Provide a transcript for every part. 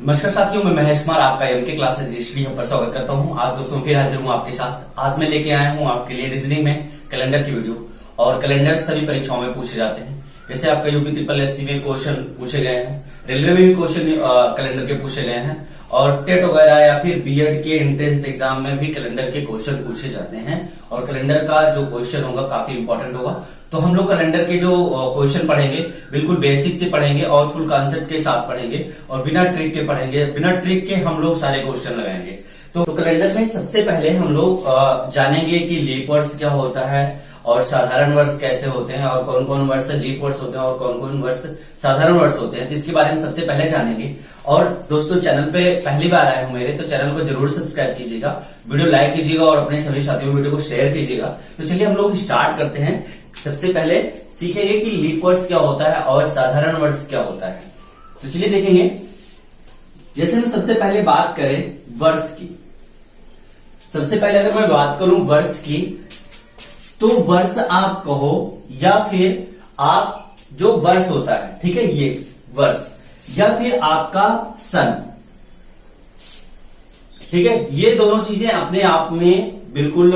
नमस्कार साथियों, मैं महेश कुमार आपका एमके क्लासेस हिस्ट्री पर स्वागत करता हूं। आज दोस्तों फिर हाजिर हूं आपके साथ। आज मैं लेके आया हूं आपके लिए रीजनिंग में कैलेंडर की वीडियो। और कैलेंडर सभी परीक्षाओं में पूछे जाते हैं। जैसे आपका यूपी ट्रिपल एससी में क्वेश्चन पूछे गए हैं, रेलवे में भी क्वेश्चन कैलेंडर के पूछे गए हैं, और टेट वगैरह या फिर बीएड के एंट्रेंस एग्जाम में भी कैलेंडर के क्वेश्चन पूछे जाते हैं। और कैलेंडर का जो क्वेश्चन होगा काफी इंपॉर्टेंट होगा। तो हम लोग कैलेंडर के जो क्वेश्चन पढ़ेंगे बिल्कुल बेसिक से पढ़ेंगे और फुल कॉन्सेप्ट के साथ पढ़ेंगे और बिना ट्रिक के पढ़ेंगे। बिना ट्रिक के हम लोग सारे क्वेश्चन लगाएंगे। तो कैलेंडर में सबसे पहले हम लोग जानेंगे कि लीप वर्ष क्या होता है और साधारण वर्ष कैसे होते हैं और कौन कौन वर्ष लीप वर्ष होते हैं और कौन कौन वर्ष साधारण वर्ष होते हैं। तो इसके बारे में सबसे पहले जानेंगे। और दोस्तों, चैनल पे पहली बार आए हो मेरे, तो चैनल को जरूर सब्सक्राइब कीजिएगा, वीडियो लाइक कीजिएगा और अपने सभी साथियों वीडियो को शेयर कीजिएगा। तो चलिए हम लोग स्टार्ट करते हैं। सबसे पहले सीखेंगे कि लीप वर्ष क्या होता है और साधारण वर्ष क्या होता है। तो चलिए देखेंगे। जैसे हम सबसे पहले बात करें वर्ष की, सबसे पहले अगर मैं बात करूं वर्ष की, तो वर्ष आप कहो या फिर आप जो वर्ष होता है, ठीक है, ये वर्ष या फिर आपका सन, ठीक है, ये दोनों चीजें अपने आप में बिल्कुल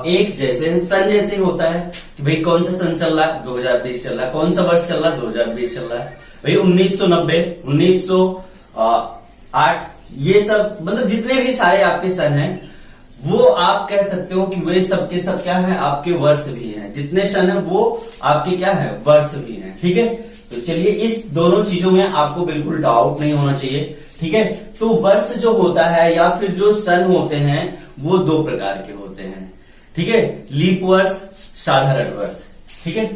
एक जैसे सन जैसे होता है कि भाई कौन सा सन चल रहा है, 2020 चल रहा है। कौन सा वर्ष चल रहा है, 2020 चल रहा है। भाई 1990, 1908, ये सब मतलब जितने भी सारे आपके सन हैं वो आप कह सकते हो कि वे सब के सब क्या है, आपके वर्ष भी हैं। जितने सन है वो आपके क्या है, वर्ष भी हैं। ठीक है, तो चलिए इस दोनों चीजों में आपको बिल्कुल डाउट नहीं होना चाहिए। ठीक है, तो वर्ष जो होता है या फिर जो सन होते हैं वो दो प्रकार के होते हैं। ठीक है, लीप वर्ष, साधारण वर्ष। ठीक है,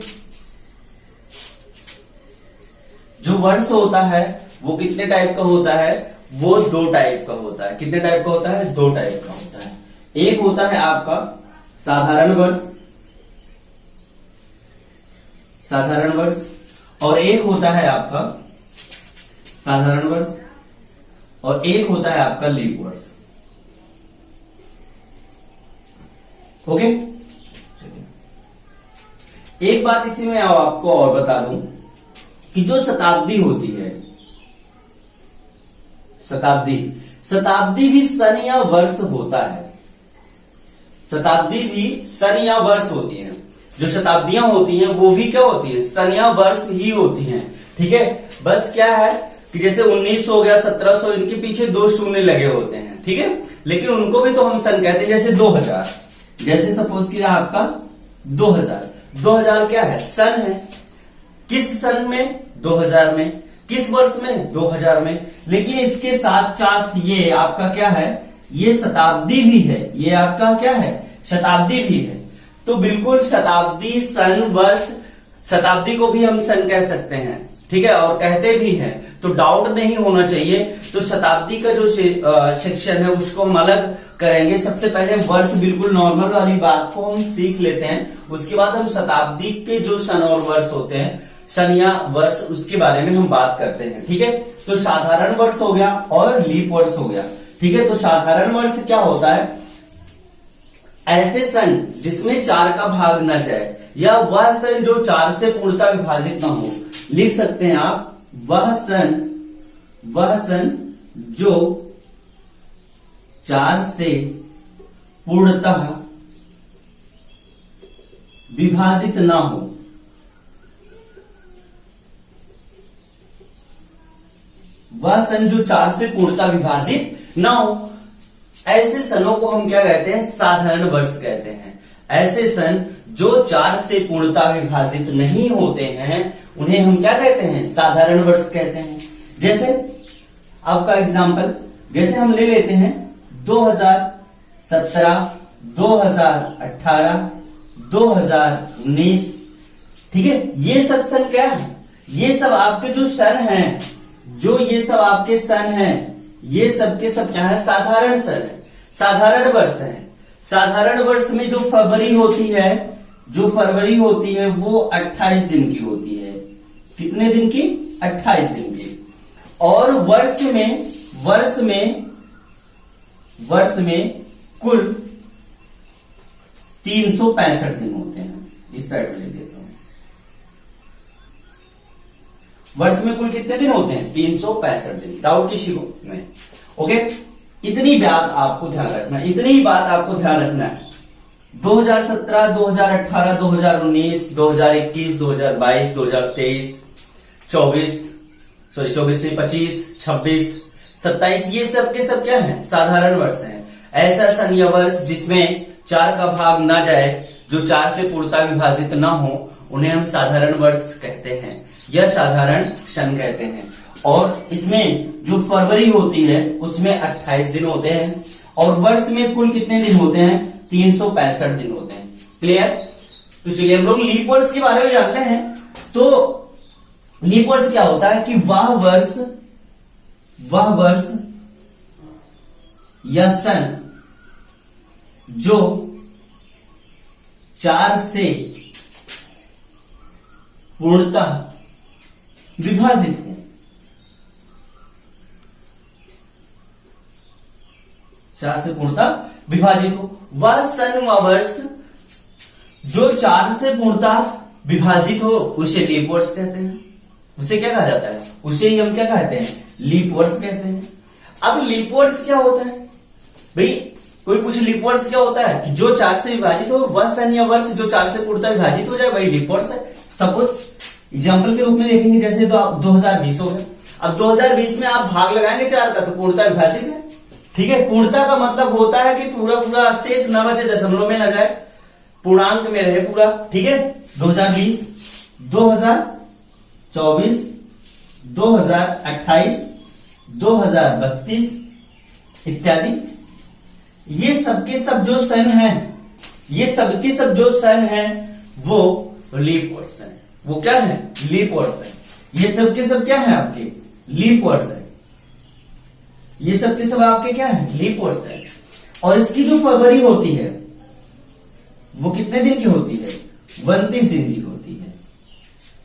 जो वर्ष होता है वो कितने टाइप का होता है, वो दो टाइप का होता है। कितने टाइप का होता है, दो टाइप का होता है। एक होता है आपका साधारण वर्ष, साधारण वर्ष, और एक होता है आपका साधारण वर्ष, और एक होता है आपका लीप वर्ष। ओके, एक बात इसी में आपको और बता दूं कि जो शताब्दी होती है, शताब्दी भी सन या वर्ष होता है। शताब्दी भी सन या वर्ष होती है। जो शताब्दियां होती हैं वो भी क्या होती है, सन या वर्ष ही होती हैं। ठीक है, बस क्या है कि जैसे 1900 हो गया, 1700, इनके पीछे दो शून्य लगे होते हैं। ठीक है, लेकिन उनको भी तो हम सन कहते हैं। जैसे 2000, जैसे सपोज किया आपका 2000 क्या है, सन है। किस सन में, 2000 में। किस वर्ष में, 2000 में। लेकिन इसके साथ साथ ये आपका क्या है, ये शताब्दी भी है। ये आपका क्या है, शताब्दी भी है। तो बिल्कुल शताब्दी, सन, वर्ष, शताब्दी को भी हम सन कह सकते हैं। ठीक है, और कहते भी हैं, तो डाउट नहीं होना चाहिए। तो शताब्दी का जो सेक्शन है उसको हम अलग करेंगे। सबसे पहले वर्ष, बिल्कुल नॉर्मल वाली बात को हम सीख लेते हैं। उसके बाद हम शताब्दी के जो सन और वर्ष होते हैं, सन या वर्ष, उसके बारे में हम बात करते हैं। ठीक है, तो साधारण वर्ष हो गया और लीप वर्ष हो गया। ठीक है, तो साधारण वर्ष क्या होता है, ऐसे सन जिसमें 4 का भाग न जाए, या वह सन जो 4 से पूर्णतः विभाजित न हो। लिख सकते हैं आप, वह सन जो 4 से पूर्णतः विभाजित ना हो। वह सन जो 4 से पूर्णतः विभाजित ना हो, ऐसे सनों को हम क्या कहते हैं, साधारण वर्ष कहते हैं। ऐसे सन जो 4 से पूर्णतः विभाजित नहीं होते हैं उन्हें हम क्या कहते हैं, साधारण वर्ष कहते हैं। जैसे आपका एग्जाम्पल, जैसे हम ले लेते हैं 2017, 2018, 2019। ठीक है, ये सब सन क्या है, ये सब आपके जो सन हैं, जो ये सब आपके सन हैं, ये सब के सब क्या है, साधारण सन है, साधारण वर्ष है। साधारण वर्ष में जो फरवरी होती है वो 28 दिन की होती है। कितने दिन की, 28 दिन की। और वर्ष में कुल 365 दिन होते हैं। इस साइड में ले देता हूं। वर्ष में कुल कितने दिन होते हैं? 365 दिन। डाउट किसी को नहीं? ओके, इतनी बात आपको ध्यान रखना है, इतनी बात आपको ध्यान रखना है। 2017, 2018, 2019, 2021, 2022, 2023, 24 नहीं, 25, 26, 27, ये सब के सब क्या है? साधारण वर्ष हैं। ऐसा सन या वर्ष जिसमें 4 का भाग ना जाए, जो 4 से पूर्णतः विभाजित ना हो, उन्हें हम साधारण वर्ष कहते हैं या साधारण सन कहते हैं। और इसमें जो फरवरी होती है उसमें 28 दिन होते हैं, और वर्ष में कुल कितने दिन होते हैं? 365 दिन होते हैं। क्लियर? तो चलिए हम लोग लीप वर्ष के बारे में जानते हैं। तो लीप वर्ष क्या होता है कि वह वर्ष या सन जो 4 से पूर्णतः विभाजित हो, 4 से पूर्णतः विभाजित हो, वह सन व वर्ष जो 4 से पूर्णतः विभाजित हो उसे लीप वर्ष कहते हैं। उसे क्या कहा जाता है? उसे ही हम क्या कहते हैं? लीप वर्ष कहते हैं। अब लीप वर्ष क्या होता है भाई? कोई पूछे लीप वर्ष क्या होता है? कि जो 4 से विभाजित हो, वह सन या वर्ष जो 4 से पूर्णतः विभाजित हो जाए, वही लीप वर्ष है। सपोज एग्जाम्पल के रूप में देखेंगे, जैसे 2020 हो गया। अब 2020 में आप भाग लगाएंगे 4 का, तो पूर्णतः विभाजित है। ठीक है, पूर्णता का मतलब होता है कि पूरा शेष न बचे, दशमलव में न जाए, पूर्णांक में रहे पूरा। ठीक है, 2020, 2024, 2028, 2032 इत्यादि, ये सबके सब जो सन है, ये सबके सब जो सन है वो लीप वर्ष है। वो क्या है? लीप वर्ष है। ये सबके सब क्या है? आपके लीप वर्ष है। ये सब के सब आपके क्या है? लीप वर्ष है। और इसकी जो फरवरी होती है वो कितने दिन की होती है? 29 दिन की होती है।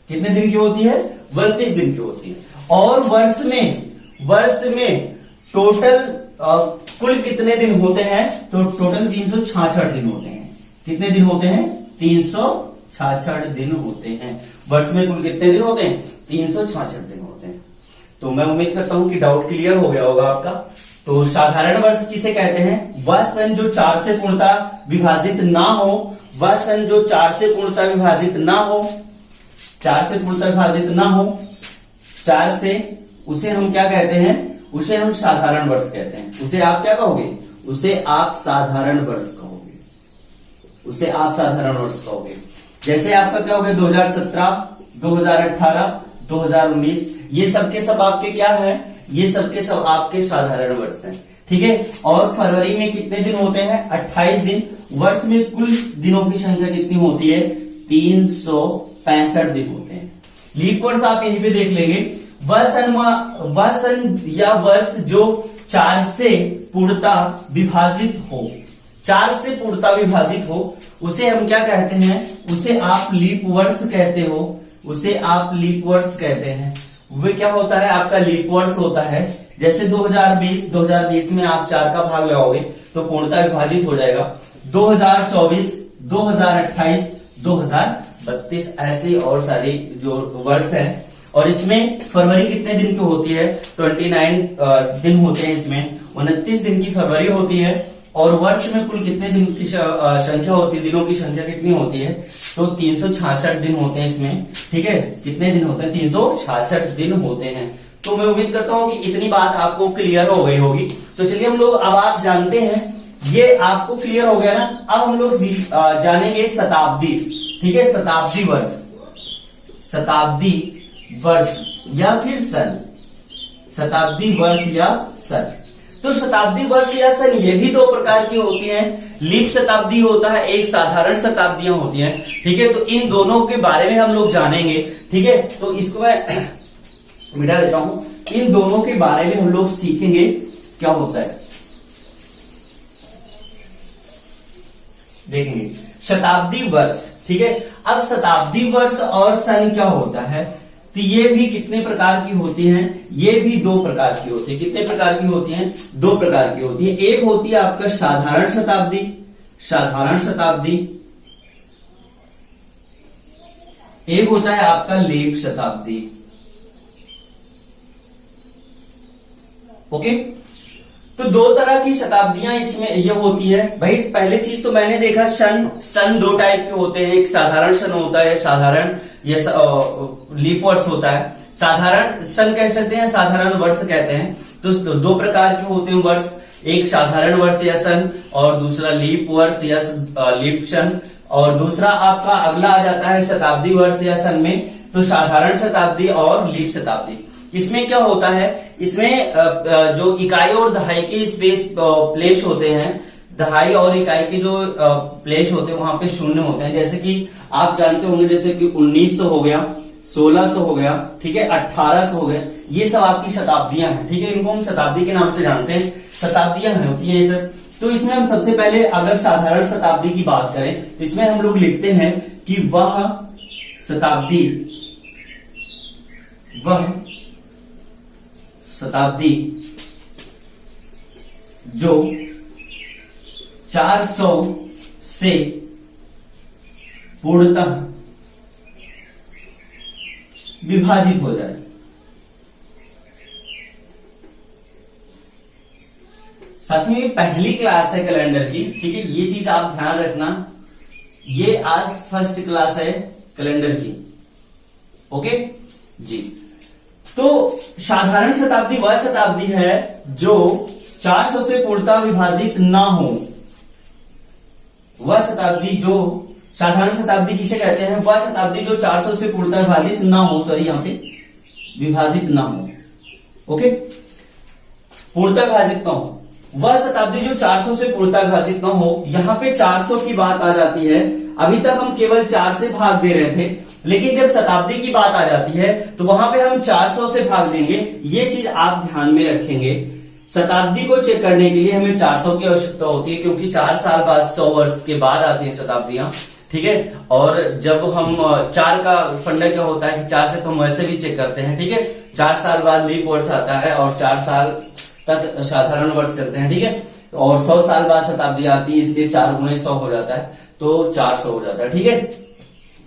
कितने दिन की होती है? 29 दिन की होती है। और वर्ष में टोटल कुल कितने दिन होते हैं? तो टोटल 366 दिन होते हैं। कितने दिन होते हैं? 366 दिन होते हैं। वर्ष में कुल कितने दिन होते हैं? 366 दिन होते हैं। तो मैं उम्मीद करता हूं कि डाउट क्लियर हो गया होगा आपका। तो साधारण वर्ष किसे कहते हैं? वह सन जो 4 से पूर्णतः विभाजित ना हो, वह सन जो 4 से पूर्णतः विभाजित ना हो, 4 से पूर्णतः विभाजित ना हो, 4 से, उसे हम क्या कहते हैं? उसे हम साधारण वर्ष कहते हैं। उसे आप क्या कहोगे? उसे आप साधारण वर्ष कहोगे। उसे आप साधारण वर्ष कहोगे। जैसे आपका क्या हो गया? 2017, 2018, 2019, ये सब के सब आपके क्या है? ये सब के सब आपके साधारण वर्ष हैं। ठीक है, और फरवरी में कितने दिन होते हैं? 28 दिन। वर्ष में कुल दिनों की संख्या कितनी होती है? 365 दिन होते हैं। लीप वर्ष आप यहीं पे देख लेंगे। वह सन या वर्ष जो 4 से पूर्णतः विभाजित हो, 4 से पूर्णतः विभाजित हो, उसे हम क्या कहते हैं? उसे आप लीप वर्ष कहते हो। उसे आप लीप वर्ष कहते हैं। वो क्या होता है? आपका लीप वर्ष होता है। जैसे 2020 में आप 4 का भाग लगाओगे तो पूर्णतः विभाजित हो जाएगा। 2024, 2028, 2032 ऐसे और सारे जो वर्ष हैं। और इसमें फरवरी कितने दिन की होती है? 29 दिन होते हैं। इसमें 29 दिन की फरवरी होती है। और वर्ष में कुल कितने दिन की संख्या होती है? दिनों की संख्या कितनी होती है? तो 366 दिन होते हैं इसमें। ठीक है, कितने दिन होते हैं? 366 दिन होते हैं। तो मैं उम्मीद करता हूं कि इतनी बात आपको क्लियर हो गई होगी। तो चलिए हम लोग, अब आप जानते हैं, ये आपको क्लियर हो गया ना। अब हम लोग जानेंगे शताब्दी। ठीक है, शताब्दी वर्ष, शताब्दी वर्ष या फिर सन, शताब्दी वर्ष या सन। तो शताब्दी वर्ष या सन ये भी 2 प्रकार की होती हैं। लीप शताब्दी होता है, एक साधारण शताब्दियां होती हैं। ठीक है, तो इन दोनों के बारे में हम लोग जानेंगे। ठीक है, तो इसको मैं मिटा देता हूं। इन दोनों के बारे में हम लोग सीखेंगे क्या होता है, देखेंगे। शताब्दी वर्ष, ठीक है। अब शताब्दी वर्ष और सन क्या होता है? तो ये भी कितने प्रकार की होती हैं? ये भी 2 प्रकार की होती है। कितने प्रकार की होती हैं? 2 प्रकार की होती है। एक होती है आपका साधारण शताब्दी, साधारण शताब्दी। एक होता है आपका लीप शताब्दी, ओके, तो दो तरह की शताब्दियां इसमें ये होती है भाई। पहले चीज तो मैंने देखा सन दो टाइप के होते हैं, एक साधारण सन होता है, साधारण ये लीप वर्ष होता है। साधारण सन कह सकते हैं, साधारण वर्ष कहते हैं। तो दो प्रकार के होते हैं वर्ष, एक साधारण वर्ष या सन और दूसरा लीप वर्ष या लीप सन। और दूसरा आपका अगला आ जाता है शताब्दी वर्ष या सन में, तो साधारण शताब्दी और लीप शताब्दी। इसमें क्या होता है, इसमें जो इकाई और दहाई के स्पेस प्लेस होते हैं, दहाई और इकाई के जो प्लेस होते हैं वहां पे शून्य होते हैं। जैसे कि आप जानते होंगे, जैसे कि 1900 हो गया, 1600 हो गया, ठीक है, 1800 हो गया, ये सब आपकी शताब्दियां हैं, ठीक है। इनको हम शताब्दी के नाम से जानते हैं, शताब्दियां होती है ये सब। तो इसमें हम सबसे पहले अगर साधारण शताब्दी की बात करें, इसमें हम लोग लिखते हैं कि वह शताब्दी जो 400 से पूर्णतः विभाजित हो जाए। साथ में पहली क्लास है कैलेंडर की, ठीक है, ये चीज आप ध्यान रखना, ये आज फर्स्ट क्लास है कैलेंडर की, ओके जी। तो साधारण शताब्दी वह शताब्दी है जो 400 से पूर्णतः विभाजित ना हो। वह शताब्दी जो साधारण शताब्दी किसे कहते हैं, वह शताब्दी जो 400 से पूर्णतः विभाजित ना हो, सॉरी यहां पे विभाजित ना हो, ओके, पूर्णतः विभाजित ना हो। वह शताब्दी जो 400 से पूर्णतः विभाजित ना हो, यहां पे 400 की बात आ जाती है। अभी तक हम केवल 4 से भाग दे रहे थे, लेकिन जब शताब्दी की बात आ जाती है तो वहां पे हम 400 से भाग देंगे। ये चीज आप ध्यान में रखेंगे। शताब्दी को चेक करने के लिए हमें 400 की आवश्यकता होती है, क्योंकि 4 साल बाद 100 वर्ष के बाद आती है शताब्दियां, ठीक है। और जब हम 4 का फंडा क्या होता है कि 4 से तो हम वैसे भी चेक करते हैं, ठीक है। 4 साल बाद लीप वर्ष आता है और 4 साल तक साधारण वर्ष चलते हैं, ठीक है। और 100 साल बाद शताब्दी आती है, इसलिए 4 गुणे 100 हो जाता है, तो 400 हो जाता है, ठीक है।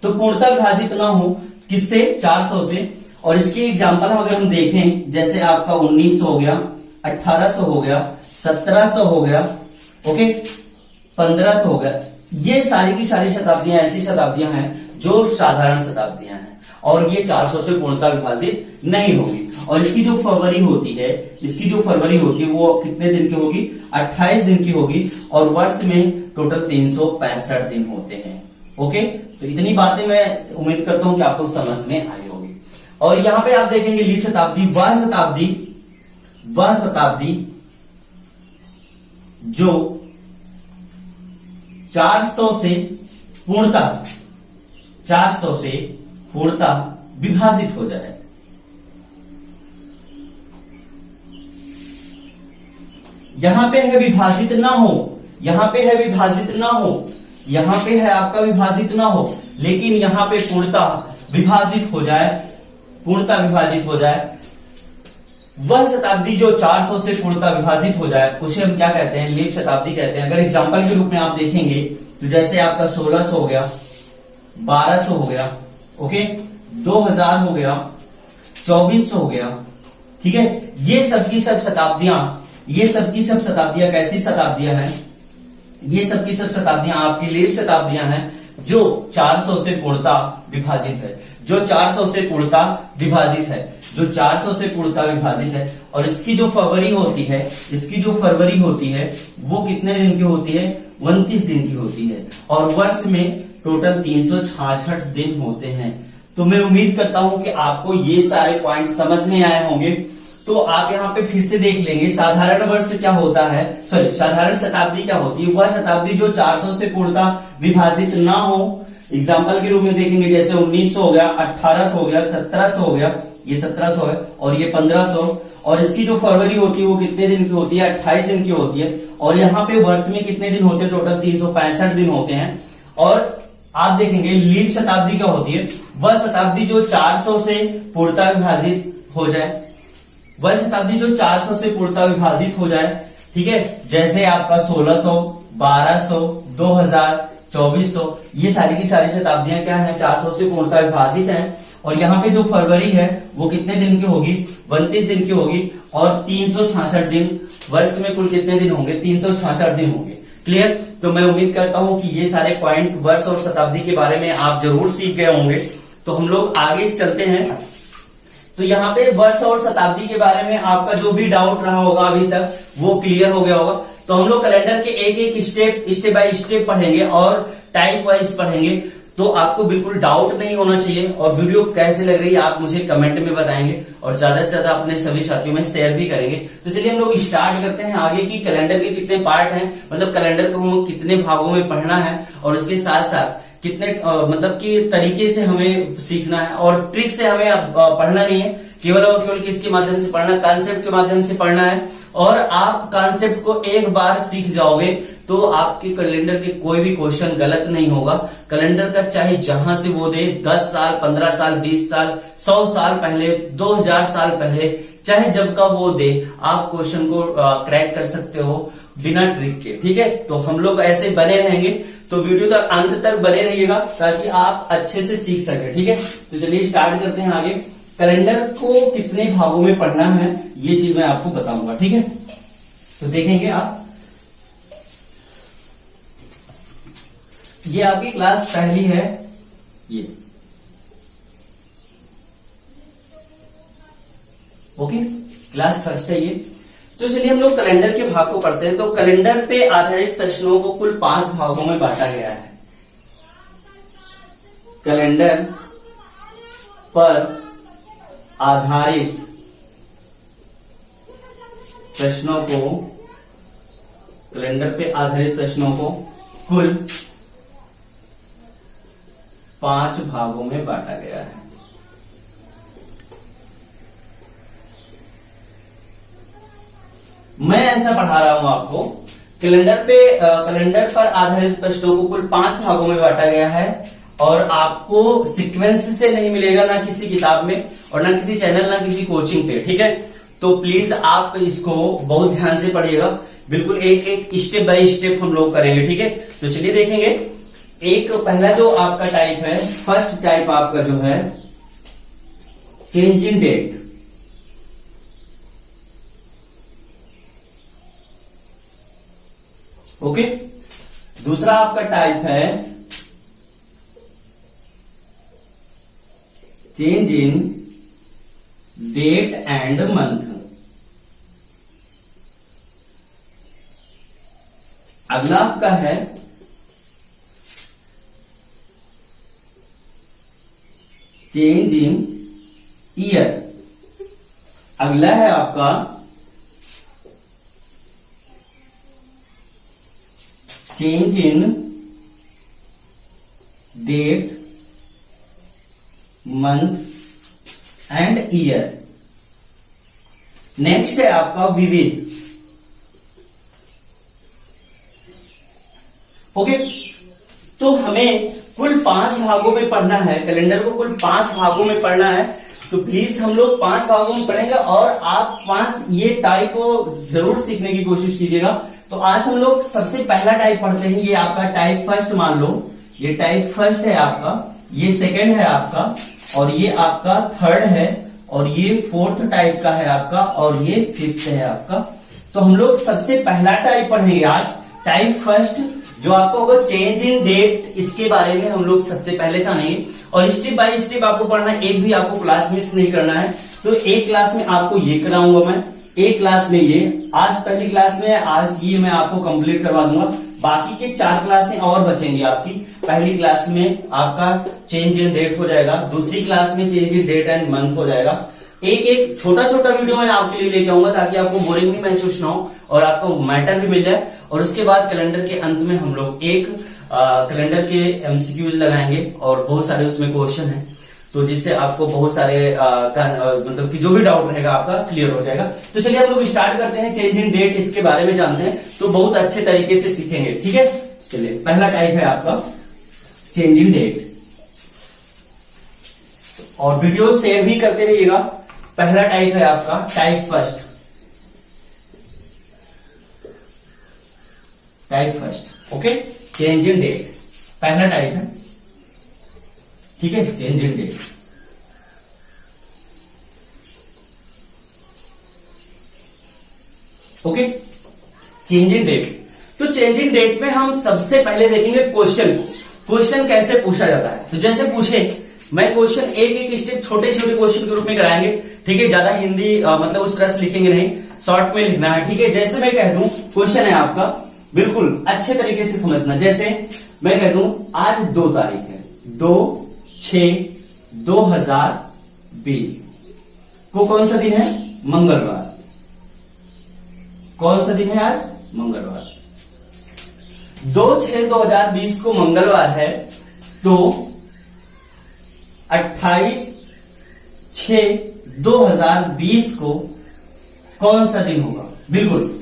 तो पूर्णतः विभाजित ना हो किससे, 400 से। और इसकी एग्जांपल अगर हम देखें, जैसे आपका 1900 हो गया, 1800 हो गया, 1700 हो गया, ओके, 1500 हो गया, ये सारी की सारी शताब्दियां ऐसी शताब्दियां हैं जो साधारण शताब्दियां हैं, और ये 400 से पूर्णतः विभाजित नहीं होगी। और इसकी जो फरवरी होती है वो कितने दिन की होगी, 28 दिन की होगी, और वर्ष में टोटल 365 दिन होते हैं, ओके। तो इतनी बातें मैं उम्मीद करता हूं कि आपको समझ में आई होगी। और यहां पे आप देखेंगे लीप शताब्दी वह शताब्दी जो 400 से पूर्णतः विभाजित हो जाए। यहां पे है विभाजित ना हो, यहां पे है विभाजित ना हो, यहां पे है आपका विभाजित ना हो, लेकिन यहां पे पूर्णतः विभाजित हो जाए, पूर्णतः विभाजित हो जाए। वह शताब्दी जो 400 से पूर्णतः विभाजित हो जाए उसे हम क्या कहते हैं, लीप शताब्दी कहते हैं। अगर एग्जांपल के रूप में आप देखेंगे तो जैसे आपका 1600 हो गया, 1200 हो गया, ओके, 2000 हो गया, 2400 हो गया, ठीक है। ये सबकी सब शताब्दियां कैसी शताब्दियां हैं, ये सबकी सब शताब्दियां आपकी लीप शताब्दियां हैं जो 400 से पूर्णतः विभाजित है, जो 400 से पूर्णतः विभाजित है, जो 400 से पूर्णतः विभाजित है। और इसकी जो फरवरी होती है वो कितने दिन की होती है, 29 दिन की होती है, और वर्ष में टोटल 366 दिन होते हैं। तो मैं उम्मीद करता हूं कि आपको ये सारे पॉइंट समझ में आए होंगे। तो आप यहाँ पे फिर से देख लेंगे, साधारण वर्ष क्या होता है, सॉरी साधारण शताब्दी क्या होती है, वह शताब्दी जो 400 से पूर्णतः विभाजित ना हो। एग्जाम्पल के रूप में देखेंगे, जैसे 1900 हो गया, 1800 हो गया, 1700 हो गया, ये 1700 है, और ये 1500। और इसकी जो फरवरी होती है वो कितने दिन की होती है, 28 दिन की होती है। और यहाँ पे वर्ष में कितने दिन होते हैं, टोटल 365 दिन होते हैं। और आप देखेंगे लीप शताब्दी क्या होती है, वह शताब्दी जो 400 से पूर्णतः विभाजित हो जाए, वह शताब्दी जो 400 से पूर्णतः विभाजित हो जाए, ठीक है। जैसे आपका 1600, 1200, 2000, 2400, ये सारी की सारी शताब्दियां क्या है, 400 से पूर्णतः विभाजित हैं। और यहाँ पे जो फरवरी है वो कितने दिन की होगी, 32 दिन की होगी। और 366 दिन, वर्ष में कुल कितने दिन होंगे, 366 दिन होंगे। क्लियर। तो मैं उम्मीद करता हूं कि ये सारे पॉइंट वर्ष और शताब्दी के बारे में आप जरूर सीख गए होंगे। तो हम लोग आगे चलते हैं। तो यहाँ पे वर्ष और शताब्दी के बारे में आपका जो भी डाउट रहा होगा अभी तक वो क्लियर हो गया होगा। तो हम लोग कैलेंडर के एक एक स्टेप बाय स्टेप पढ़ेंगे और टाइप वाइज पढ़ेंगे। तो आपको बिल्कुल डाउट नहीं होना चाहिए। और वीडियो कैसे लग रही है आप मुझे कमेंट में बताएंगे और ज्यादा से ज्यादा अपने सभी साथियों में शेयर भी करेंगे। तो चलिए हम लोग स्टार्ट करते हैं आगे की। कैलेंडर के कितने पार्ट हैं, मतलब कैलेंडर को हम कितने भागों में पढ़ना है और उसके साथ साथ कितने मतलब कि तरीके से हमें सीखना है और ट्रिक से हमें पढ़ना नहीं है, केवल और केवल किसके माध्यम से पढ़ना, कॉन्सेप्ट के माध्यम से पढ़ना है। और आप कॉन्सेप्ट को एक बार सीख जाओगे तो आपके कैलेंडर के कोई भी क्वेश्चन गलत नहीं होगा। कैलेंडर का चाहे जहां से वो दे, 10 साल, 15 साल, 20 साल, 100 साल पहले, 2000 साल पहले, चाहे जब का वो दे, आप क्वेश्चन को क्रैक कर सकते हो बिना ट्रिक के। ठीक है। तो हम लोग ऐसे बने रहेंगे। तो वीडियो तक अंत तक बने रहिएगा ताकि आप अच्छे से सीख सके। ठीक है। तो चलिए स्टार्ट करते हैं आगे। कैलेंडर को कितने भागों में पढ़ना है ये चीज मैं आपको बताऊंगा। ठीक है। तो देखेंगे आप, ये आपकी क्लास पहली है, ये ओके, क्लास फर्स्ट है ये। तो चलिए हम लोग कैलेंडर के भाग को पढ़ते हैं। तो कैलेंडर पे आधारित प्रश्नों को कुल 5 भागों में बांटा गया है। कैलेंडर पर आधारित प्रश्नों को, कैलेंडर पे आधारित प्रश्नों को कुल 5 भागों में बांटा गया है। मैं ऐसा पढ़ा रहा हूं आपको। कैलेंडर पर आधारित प्रश्नों को कुल 5 भागों में बांटा गया है और आपको सीक्वेंस से नहीं मिलेगा, ना किसी किताब में और ना किसी चैनल, ना किसी कोचिंग पे। ठीक है। तो प्लीज आप इसको बहुत ध्यान से पढ़िएगा। बिल्कुल एक एक स्टेप बाय स्टेप हम लोग करेंगे। ठीक है। तो चलिए देखेंगे। एक पहला जो आपका टाइप है, फर्स्ट टाइप आपका जो है चेंज इन डेट। ओके। दूसरा आपका टाइप है change in date and month. अगला आपका है चेंज इन ईयर। अगला है आपका change in date, month and year. Next है आपका विविध। ओके। तो हमें कुल 5 भागों में पढ़ना है, कैलेंडर को कुल 5 भागों में पढ़ना है। तो प्लीज हम लोग 5 भागों में पढ़ेंगे और आप 5 ये टाइप को जरूर सीखने की कोशिश कीजिएगा। तो आज हम लोग सबसे पहला टाइप पढ़ते हैं। ये आपका टाइप फर्स्ट मान लो, ये टाइप फर्स्ट है आपका, ये सेकंड है आपका, और ये आपका थर्ड है, और ये फोर्थ टाइप का है आपका, और ये फिफ्थ है आपका। तो हम लोग सबसे पहला टाइप पढ़ेंगे आज, टाइप फर्स्ट, जो आपको होगा चेंज इन डेट। इसके बारे में हम लोग सबसे पहले जानेंगे और स्टेप बाय स्टेप आपको पढ़ना, एक भी आपको क्लास मिस नहीं करना है। तो एक क्लास में आपको ये कराऊंगा मैं, एक क्लास में ये, आज पहली क्लास में आज ये मैं आपको कंप्लीट करवा दूंगा। बाकी के 4 क्लासें और बचेंगी आपकी। पहली क्लास में आपका चेंज इन डेट हो जाएगा, दूसरी क्लास में change in date and month हो जाएगा। एक एक छोटा छोटा वीडियो मैं आपके लिए लेके आऊंगा ताकि आपको बोरिंग भी महसूस ना हो और आपको मैटर भी मिल जाए। और उसके बाद कैलेंडर के अंत में हम लोग एक कैलेंडर के एमसीक्यूज लगाएंगे और बहुत सारे उसमें क्वेश्चन हैं, तो जिससे आपको बहुत सारे मतलब कि जो भी डाउट रहेगा आपका क्लियर हो जाएगा। तो चलिए हम लोग स्टार्ट करते हैं। चेंज इन डेट, इसके बारे में जानते हैं तो बहुत अच्छे तरीके से सीखेंगे। ठीक है। चलिए पहला टाइप है आपका चेंज इन डेट, और वीडियो शेयर भी करते रहिएगा। पहला टाइप है आपका type first, type first. Okay. Change in date पहला टाइप है। ठीक है। Change in date. Okay, changing date. तो चेंजिंग डेट में हम सबसे पहले देखेंगे क्वेश्चन को, क्वेश्चन कैसे पूछा जाता है। तो जैसे पूछे, मैं क्वेश्चन एक एक स्टेप छोटे छोटे क्वेश्चन के रूप में कराएंगे, ठीक है। ज्यादा हिंदी मतलब उस तरह से लिखेंगे नहीं, शॉर्ट में लिखना है, ठीक है। जैसे मैं कह दूं क्वेश्चन है आपका, बिल्कुल अच्छे तरीके से समझना। जैसे मैं कह दूं आज 2 तारीख है, 2/6/2020 को कौन सा दिन है? मंगलवार। कौन सा दिन है आज? मंगलवार। 2/6/2020 को मंगलवार है, तो 28/6/2020 को कौन सा दिन होगा? बिल्कुल,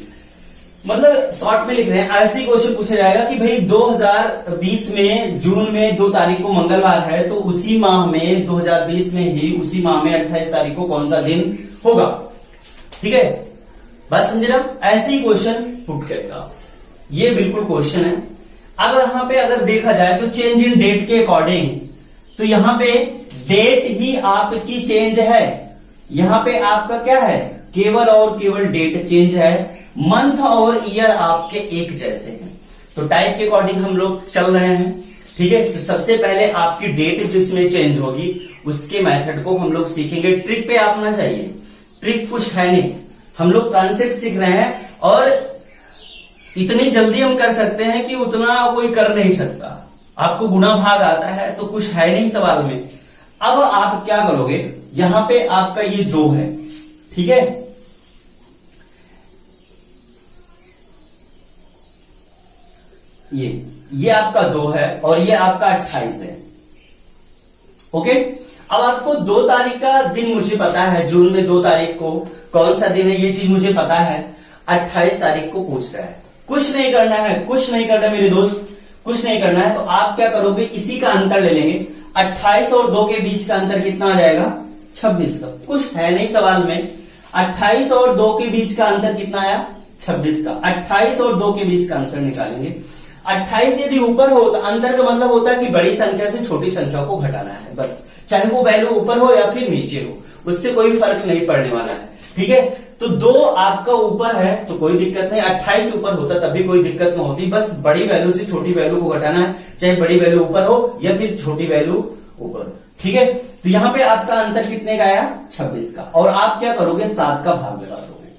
मतलब शॉर्ट में लिख रहे हैं, ऐसे ही क्वेश्चन पूछा जाएगा कि भाई 2020 में जून में 2 तारीख को मंगलवार है, तो उसी माह में 2020 में ही उसी माह में 28 तारीख को कौन सा दिन होगा, ठीक है। बात समझे ना? ऐसे ही क्वेश्चन पुट करेगा आपसे, ये बिल्कुल क्वेश्चन है। अब यहां पे अगर देखा जाए तो चेंज इन डेट के अकॉर्डिंग, तो यहां पे डेट ही आपकी चेंज है। यहां पे आपका क्या है? केवल और केवल डेट चेंज है, मंथ और ईयर आपके एक जैसे हैं। तो टाइप के अकॉर्डिंग हम लोग चल रहे हैं, ठीक है। तो सबसे पहले आपकी डेट जिसमें चेंज होगी उसके मेथड को हम लोग सीखेंगे। ट्रिक पे आपना चाहिए, ट्रिक कुछ है नहीं, हम लोग कॉन्सेप्ट सीख रहे हैं और इतनी जल्दी हम कर सकते हैं कि उतना कोई कर नहीं सकता। आपको गुणा भाग आता है तो कुछ है नहीं सवाल में। अब आप क्या करोगे, यहां पे आपका ये 2 है, ठीक है। ये आपका 2 है और ये आपका 28 है, ओके। अब आपको 2 तारीख का दिन मुझे पता है, जून में 2 तारीख को कौन सा दिन है ये चीज मुझे पता है। 28 तारीख को पूछ रहा है, कुछ नहीं करना है, कुछ नहीं करना मेरे दोस्त, कुछ नहीं करना है। तो आप क्या करोगे, इसी का अंतर ले लेंगे। 28 और 2 के बीच का अंतर कितना आ जाएगा? 26 का। कुछ है नहीं सवाल में, 28 और 2 के बीच का अंतर कितना आया? 26 का। 28 और 2 के बीच का अंतर निकालेंगे। 28 यदि ऊपर हो तो अंतर का मतलब होता है कि बड़ी संख्या से छोटी संख्या को घटाना है, बस। चाहे वो वैल्यू ऊपर हो या फिर नीचे हो, उससे कोई फर्क नहीं पड़ने वाला है, ठीक है। तो 2 आपका ऊपर है तो कोई दिक्कत नहीं, 28 ऊपर होता तब भी कोई दिक्कत नहीं होती, बस बड़ी वैल्यू से छोटी वैल्यू को घटाना है, चाहे बड़ी वैल्यू ऊपर हो या फिर छोटी वैल्यू ऊपर हो, ठीक है। तो यहां पे आपका अंतर कितने का आया? 26 का। और आप क्या करोगे, 7 का भाग लगा दोगे।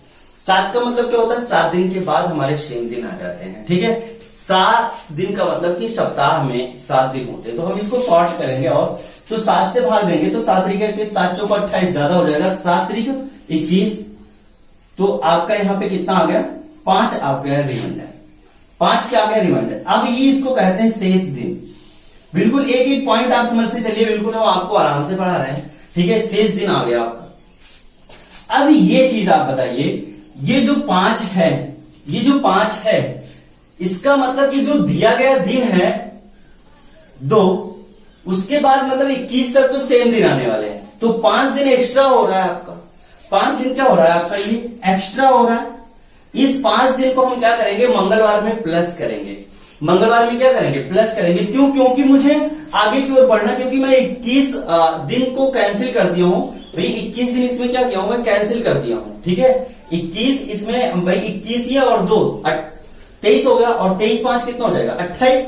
7 का मतलब क्या होता है? 7 दिन के बाद हमारे सेम दिन आ जाते हैं, ठीक है। 7 दिन का मतलब कि सप्ताह में 7 दिन होते हैं, तो हम इसको शॉर्ट करेंगे और तो 7 से भाग देंगे तो 7 तरीके 7 चौका 28 ज्यादा हो जाएगा, 7 तरीके 21। तो आपका यहां पे कितना आ गया? 5 आ गया रिमाइंडर, 5 क्या आ गया रिमाइंडर। अब ये इसको कहते हैं शेष दिन। बिल्कुल एक एक पॉइंट आप समझते चलिए, बिल्कुल हम आपको आराम से पढ़ा रहे हैं, ठीक है। शेष दिन आ गया आपका। अब ये चीज आप बताइए, ये जो 5 है, ये जो 5 है, इसका मतलब कि जो दिया गया दिन है 2, उसके बाद मतलब 21 तक तो सेम दिन आने वाले हैं, तो 5 दिन एक्स्ट्रा हो रहा है आपका। 5 दिन क्या हो रहा है आपका? ये एक्स्ट्रा हो रहा है। इस 5 दिन को हम क्या करेंगे? मंगलवार में प्लस करेंगे। मंगलवार में क्या करेंगे? प्लस करेंगे। क्यों? क्योंकि मुझे आगे की ओर बढ़ना, क्योंकि मैं 21 दिन को कैंसिल कर दिया हूं भाई। 21 दिन इसमें क्या किया हूं? मैं कैंसिल कर दिया हूं, ठीक है। 21 इसमें भाई 21 ये और 2 23 हो गया, और 23 5 कितना हो जाएगा? 28,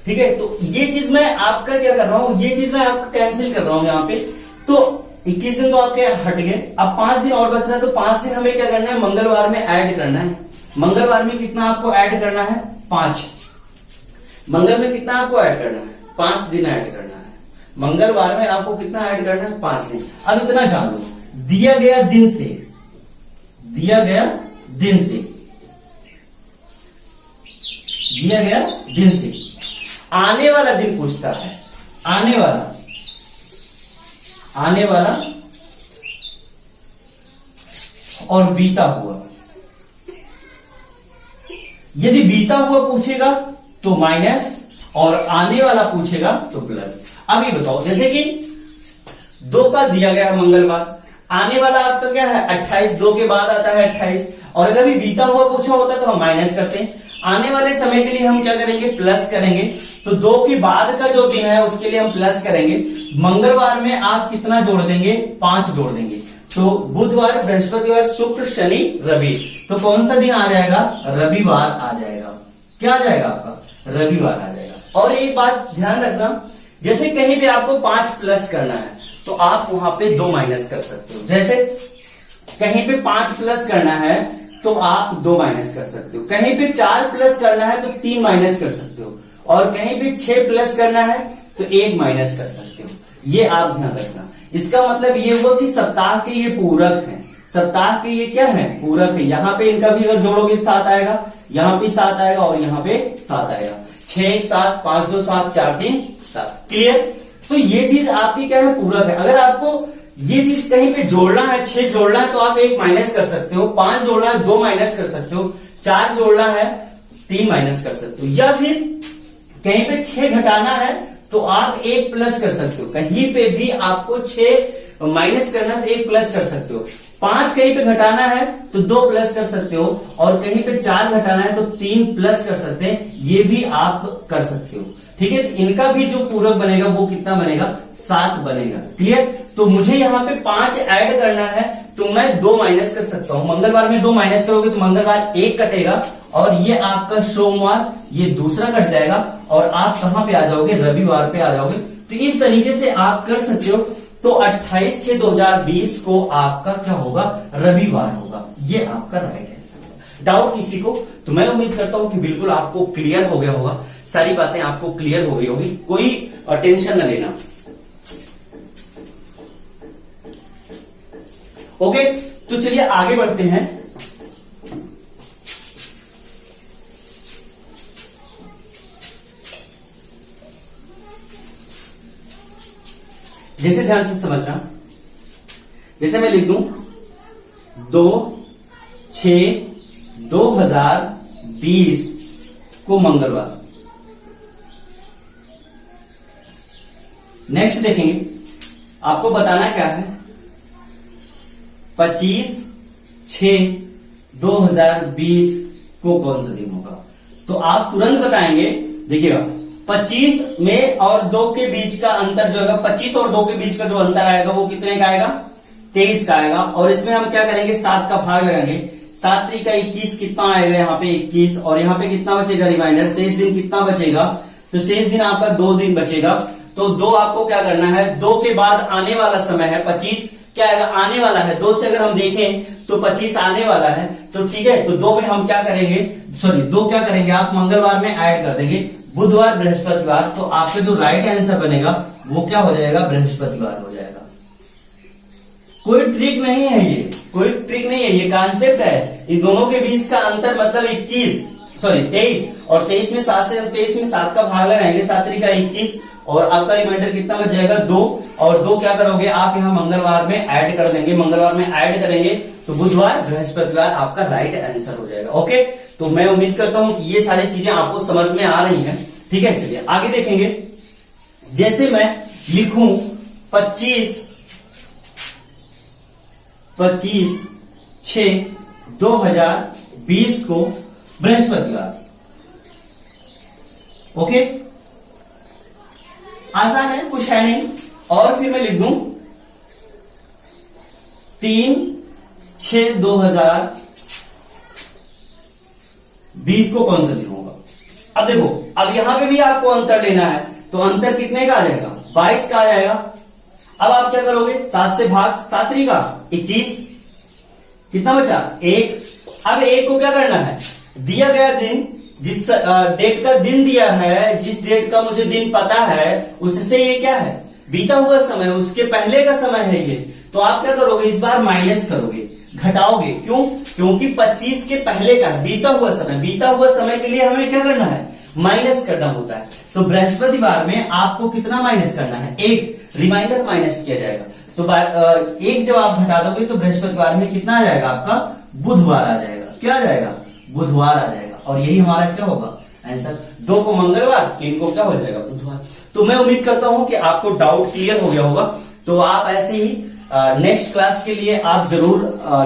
ठीक है। तो ये चीज मैं आपका क्या कर रहा हूं, ये चीज मैं आपका कैंसिल कर रहा हूं यहां पे। तो 21 दिन तो आपके हट गए, अब 5 दिन और बच रहा है, तो 5 दिन हमें क्या करना है? मंगलवार में ऐड करना है। मंगलवार में कितना आपको ऐड करना है? 5। मंगल में कितना आपको ऐड करना है? 5 दिन ऐड करना है। मंगलवार में आपको कितना ऐड करना है? 5 दिन। अब इतना जान लो, दिया गया दिन से, दिया गया दिन से, दिया गया दिन से आने वाला दिन पूछता है। आने वाला, आने वाला और बीता हुआ। यदि बीता हुआ पूछेगा तो माइनस, और आने वाला पूछेगा तो प्लस। अब ये बताओ, जैसे कि 2 का दिया गया है मंगलवार, आने वाला आपका क्या है? 28, 2 के बाद आता है 28, और अगर भी बीता हुआ पूछा होता तो हम माइनस करते हैं। आने वाले समय के लिए हम क्या करेंगे? प्लस करेंगे। तो 2 के बाद का जो दिन है उसके लिए हम प्लस करेंगे। मंगलवार में आप कितना जोड़ देंगे? 5 जोड़ देंगे। तो बुधवार, बृहस्पतिवार, शुक्र, शनि, रवि, तो कौन सा दिन आ जाएगा? रविवार आ जाएगा। क्या आ जाएगा आपका? रविवार आ जाएगा। और एक बात ध्यान रखना, जैसे कहीं पे आपको 5 प्लस करना है तो आप वहां पे 2 माइनस कर सकते हो। जैसे कहीं पे 5 प्लस करना है तो आप 2 माइनस कर सकते हो, कहीं पे 4 प्लस करना है तो 3 माइनस कर सकते हो, और कहीं पे 6 प्लस करना है तो 1 माइनस कर सकते हो। ये आप ध्यान रखना। इसका मतलब ये हुआ कि सप्ताह के ये पूरक हैं, सप्ताह के ये क्या है? पूरक है। यहाँ पे इनका भी अगर जोड़ोगे 7 आएगा, यहाँ पे 7 आएगा और यहाँ पे 7 आएगा। 6 7 5 2 7 4 3 7। क्लियर? तो ये चीज आपकी क्या है? पूरक है। अगर आपको ये चीज कहीं पे जोड़ना है, 6 जोड़ना है तो आप 1 माइनस कर सकते हो, 5 जोड़ना है 2 माइनस कर सकते हो, 4 जोड़ना है 3 माइनस कर सकते हो, या फिर कहीं पे 6 घटाना है तो आप 1 प्लस कर सकते हो। कहीं पे भी आपको 6 माइनस करना है तो 1 प्लस कर सकते हो। 5 कहीं पे घटाना है तो 2 प्लस कर सकते हो, और कहीं पे 4 घटाना है तो 3 प्लस कर सकते हैं। ये भी आप कर सकते हो। ठीक है? तो इनका भी जो पूरक बनेगा वो कितना बनेगा? 7 बनेगा। क्लियर? तो मुझे यहाँ पे 5 ऐड करना है तो मैं 2 माइनस कर सकता हूं। मंगलवार में 2 माइनस करोगे तो मंगलवार 1 कटेगा, और ये आपका सोमवार ये दूसरा कट जाएगा, और आप कहां पे आ जाओगे? रविवार पे आ जाओगे। तो इस तरीके से आप कर सकते हो। तो 28/6/2020 को आपका क्या होगा? रविवार होगा। ये आपका राइट आंसर होगा। डाउट किसी को? तो मैं उम्मीद करता हूं कि बिल्कुल आपको क्लियर हो गया होगा, सारी बातें आपको क्लियर हो गई होगी, कोई टेंशन न लेना। ओके, तो चलिए आगे बढ़ते हैं। जैसे ध्यान से समझना, जैसे मैं लिख दूं 2/6/2020 को मंगलवार। नेक्स्ट देखेंगे, आपको बताना क्या है? 25/6/2020 को कौन सा दिन होगा? तो आप तुरंत बताएंगे। देखिएगा, 25 में और 2 के बीच का अंतर जो है, 25 और 2 के बीच का जो अंतर आएगा वो कितने का आएगा? 23 का आएगा। और इसमें हम क्या करेंगे? 7 का भाग लगाएंगे। 7 3 का 21, कितना आएगा? यहाँ पे 21, और यहाँ पे कितना बचेगा? रिमाइंडर। शेष दिन कितना बचेगा? तो शेष दिन आपका 2 दिन बचेगा। तो 2 आपको क्या करना है? 2 के बाद आने वाला समय है 25, क्या आएगा? आने वाला है। 2 से अगर हम देखें तो 25 आने वाला है, तो ठीक है। तो 2 में हम क्या करेंगे? 2 क्या करेंगे? आप मंगलवार में ऐड कर देंगे, बुधवार, बृहस्पतिवार। तो आपका जो राइट आंसर बनेगा वो क्या हो जाएगा? बृहस्पतिवार हो जाएगा। कोई ट्रिक नहीं है ये, कोई ट्रिक नहीं है, ये कॉन्सेप्ट है। इन दोनों के बीच का अंतर मतलब 23, और 23 में 7 से 23 में 7 का भाग लगाएंगे, 7 3 का 21, और आपका रिमाइंडर कितना बच जाएगा? 2। और 2 क्या करोगे? आप यहाँ मंगलवार में ऐड कर देंगे। मंगलवार में ऐड करेंगे तो बुधवार, बृहस्पतिवार आपका राइट आंसर हो जाएगा। ओके, तो मैं उम्मीद करता हूं कि ये सारी चीजें आपको समझ में आ रही हैं। ठीक है, चलिए आगे देखेंगे। जैसे मैं लिखूं 25/6/2020 को बृहस्पतिवार। ओके, आसान है, कुछ है नहीं। और फिर मैं लिख दूं 3/6/2020 को कौन सा दिन होगा? अब देखो, अब यहां पे भी आपको अंतर लेना है, तो अंतर कितने का आ जाएगा? 22 का आ जाएगा। अब आप क्या करोगे? 7 से भाग, 7 3 का 21, कितना बचा? 1। अब 1 को क्या करना है? दिया गया दिन, जिस डेट का दिन दिया है, जिस डेट का मुझे दिन पता है, उससे ये क्या है? बीता हुआ समय, उसके पहले का समय है ये। तो आप क्या करोगे? इस बार माइनस करोगे, घटाओगे। क्यों? क्योंकि 25 के पहले का बीता हुआ समय, बीता हुआ समय के लिए हमें क्या करना है? माइनस करना होता है। तो बृहस्पतिवार में आपको कितना माइनस करना है? 1। रिमाइंडर माइनस किया जाएगा। तो 1 जब आप घटा दोगे तो बृहस्पतिवार में कितना आ जाएगा? आपका बुधवार आ जाएगा। क्या आ जाएगा? बुधवार आ जाएगा। और यही हमारा क्या होगा? आंसर। 2 को मंगलवार, 3 को क्या हो जाएगा? बुधवार। तो मैं उम्मीद करता हूं कि आपको डाउट क्लियर हो गया होगा। तो आप ऐसे ही नेक्स्ट क्लास के लिए आप जरूर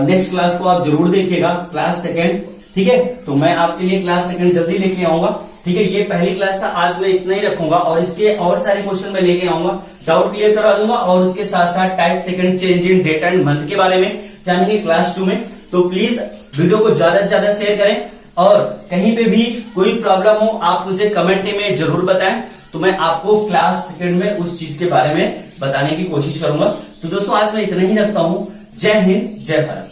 नेक्स्ट क्लास को आप जरूर देखिएगा, क्लास 2 ठीक है, तो मैं आपके लिए क्लास सेकंड जल्दी लेके आऊंगा। ठीक है, ये पहली क्लास था, आज मैं इतना ही रखूंगा और इसके और सारे क्वेश्चन मैं लेके आऊंगा, डाउट क्लियर करा दूंगा और उसके साथ साथ type second change in date and month के बारे में जानेंगे क्लास 2 में। तो प्लीज वीडियो को ज्यादा से ज्यादा शेयर करें और कहीं पे भी कोई प्रॉब्लम हो आप मुझे कमेंट में जरूर बताएं, तो मैं आपको क्लास सेकंड में उस चीज के बारे में बताने की कोशिश करूंगा। तो दोस्तों आज मैं इतना ही रखता हूं। जय हिंद, जय भारत।